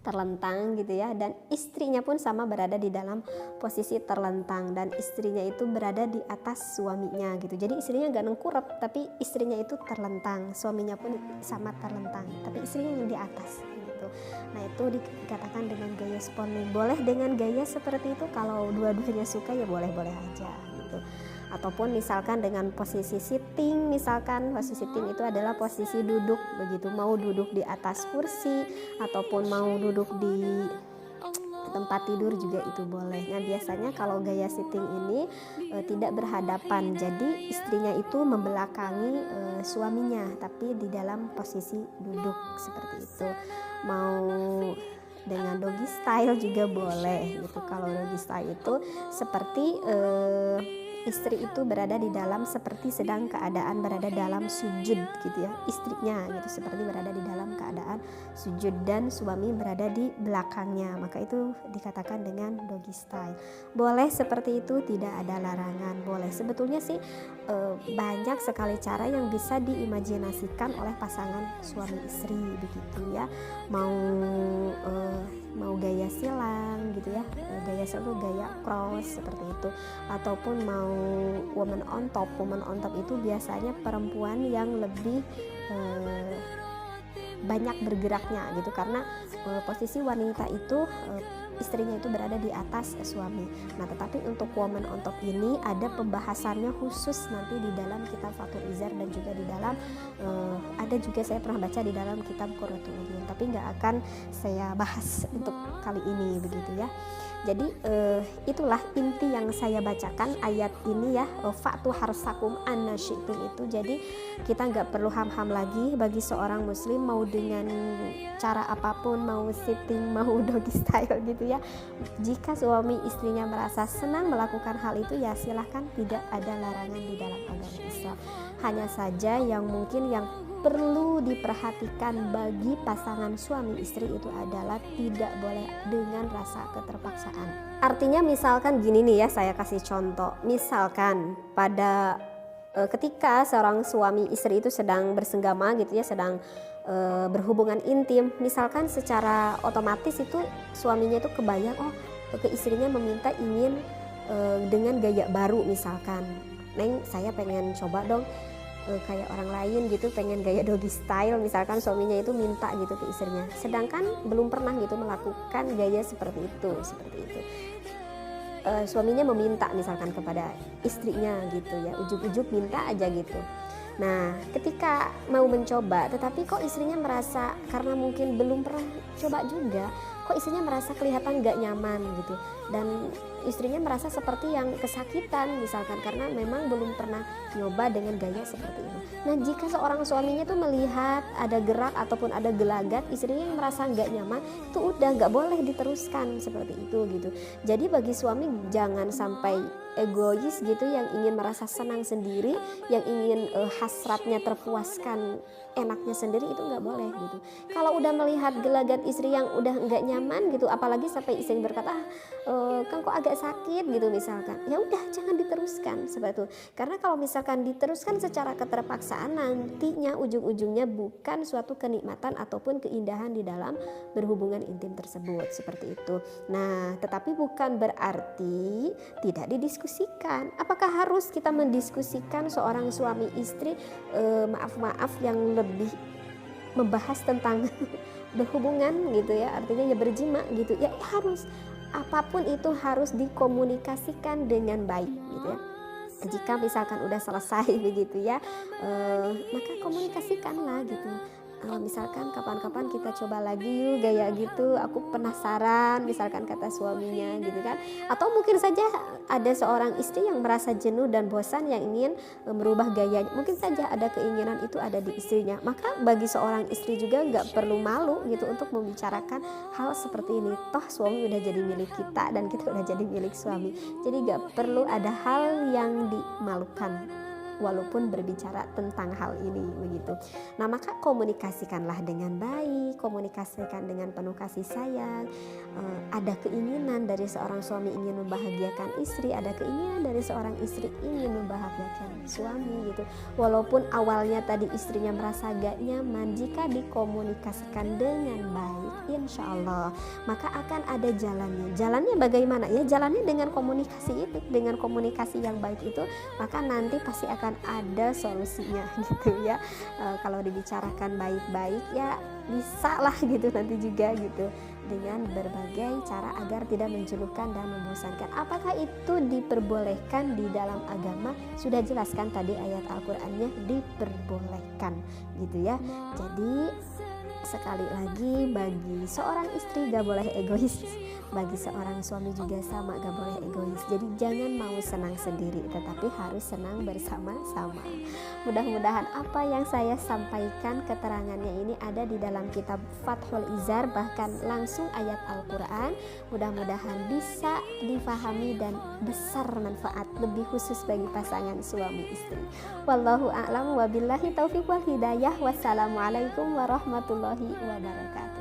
terlentang gitu ya, dan istrinya pun sama berada di dalam posisi terlentang, dan istrinya itu berada di atas suaminya gitu. Jadi istrinya gak nengkurap, tapi istrinya itu terlentang, suaminya pun sama terlentang, tapi istrinya yang di atas gitu. Nah itu dikatakan dengan gaya spooning. Boleh dengan gaya seperti itu, kalau dua-duanya suka ya boleh-boleh aja gitu. Ataupun misalkan dengan posisi sitting, misalkan posisi sitting itu adalah posisi duduk begitu, mau duduk di atas kursi ataupun mau duduk di tempat tidur juga itu boleh. Nah biasanya kalau gaya sitting ini tidak berhadapan, jadi istrinya itu membelakangi suaminya, tapi di dalam posisi duduk seperti itu. Mau dengan doggy style juga boleh gitu. Kalau doggy style itu seperti istri itu berada di dalam, seperti sedang keadaan berada dalam sujud gitu ya, istrinya gitu seperti berada di dalam keadaan sujud dan suami berada di belakangnya, maka itu dikatakan dengan doggy style. Boleh seperti itu, tidak ada larangan, boleh. Sebetulnya sih banyak sekali cara yang bisa diimajinasikan oleh pasangan suami istri begitu ya. Mau gaya silang gitu ya, gaya silang itu gaya cross seperti itu, ataupun mau woman on top. Woman on top itu biasanya perempuan yang lebih banyak bergeraknya gitu, karena posisi wanita itu istrinya itu berada di atas suami. Nah tetapi untuk woman on top ini ada pembahasannya khusus nanti di dalam kitab Fathul Izar, dan juga di dalam ada juga saya pernah baca di dalam kitab Qurratul Uyun, tapi nggak akan saya bahas untuk kali ini begitu ya. Jadi itulah inti yang saya bacakan ayat ini ya, fa'tu harsakum anna syi'tum itu. Jadi kita nggak perlu ham-ham lagi bagi seorang muslim, mau dengan cara apapun, mau sitting, mau doggy style gitu ya. Jika suami istrinya merasa senang melakukan hal itu ya silahkan, tidak ada larangan di dalam agama Islam. Hanya saja yang mungkin yang perlu diperhatikan bagi pasangan suami istri itu adalah tidak boleh dengan rasa keterpaksaan. Artinya misalkan gini nih ya, saya kasih contoh. Misalkan pada ketika seorang suami istri itu sedang bersenggama gitu ya, sedang berhubungan intim, misalkan secara otomatis itu suaminya itu kebayang, oh ke istrinya meminta ingin dengan gaya baru, misalkan, Neng saya pengen coba dong kayak orang lain gitu, pengen gaya doggy style, misalkan suaminya itu minta gitu ke istrinya, sedangkan belum pernah gitu melakukan gaya seperti itu. Suaminya meminta misalkan kepada istrinya gitu ya, ujuk-ujuk minta aja gitu. Nah ketika mau mencoba, tetapi kok istrinya merasa, karena mungkin belum pernah coba juga, kok istrinya merasa kelihatan gak nyaman gitu, dan istrinya merasa seperti yang kesakitan misalkan, karena memang belum pernah nyoba dengan gaya seperti itu. Nah jika seorang suaminya tuh melihat ada gerak ataupun ada gelagat istrinya yang merasa gak nyaman, itu udah gak boleh diteruskan seperti itu gitu. Jadi bagi suami jangan sampai egois gitu, yang ingin merasa senang sendiri, yang ingin hasratnya terpuaskan enaknya sendiri, itu nggak boleh gitu. Kalau udah melihat gelagat istri yang udah nggak nyaman gitu, apalagi sampai istri berkata kan kok agak sakit gitu misalkan, ya udah jangan diteruskan seperti itu. Karena kalau misalkan diteruskan secara keterpaksaan, nantinya ujung-ujungnya bukan suatu kenikmatan ataupun keindahan di dalam berhubungan intim tersebut seperti itu. Nah tetapi bukan berarti tidak didiskusikan. Apakah harus kita mendiskusikan seorang suami istri maaf yang lebih membahas tentang berhubungan gitu ya, artinya ya berjima gitu ya, harus, apapun itu harus dikomunikasikan dengan baik gitu ya. Jika misalkan udah selesai begitu ya, maka komunikasikanlah gitu. Misalkan kapan-kapan kita coba lagi yuk gaya gitu, aku penasaran misalkan kata suaminya gitu kan. Atau mungkin saja ada seorang istri yang merasa jenuh dan bosan yang ingin merubah gayanya, mungkin saja ada keinginan itu ada di istrinya. Maka bagi seorang istri juga nggak perlu malu gitu untuk membicarakan hal seperti ini. Toh suami udah jadi milik kita dan kita udah jadi milik suami, jadi nggak perlu ada hal yang dimalukan. walaupun berbicara tentang hal ini begitu. Nah, maka komunikasikanlah dengan baik, komunikasikan dengan penuh kasih sayang. Ada keinginan dari seorang suami ingin membahagiakan istri, ada keinginan dari seorang istri ingin membahagiakan suami gitu. Walaupun awalnya tadi istrinya merasa gak nyaman, jika dikomunikasikan dengan baik, insya Allah maka akan ada jalannya. Jalannya bagaimana ya? Jalannya dengan komunikasi itu, dengan komunikasi yang baik itu, maka nanti pasti akan ada solusinya gitu ya. Kalau dibicarakan baik-baik ya bisa lah gitu nanti juga gitu, dengan berbagai cara agar tidak menjenuhkan dan membosankan. Apakah itu diperbolehkan di dalam agama? Sudah jelaskan tadi ayat Al-Qur'annya, diperbolehkan gitu ya. Jadi sekali lagi, bagi seorang istri gak boleh egois, bagi seorang suami juga sama, gak boleh egois. Jadi jangan mau senang sendiri, tetapi harus senang bersama-sama. Mudah-mudahan apa yang saya sampaikan keterangannya ini ada di dalam kitab Fathul Izar, bahkan langsung ayat Al-Quran. Mudah-mudahan bisa difahami dan besar manfaat, lebih khusus bagi pasangan suami istri. Wallahu a'lam wabillahi taufiq wal hidayah. Wassalamualaikum warahmatullahi wabarakatuh.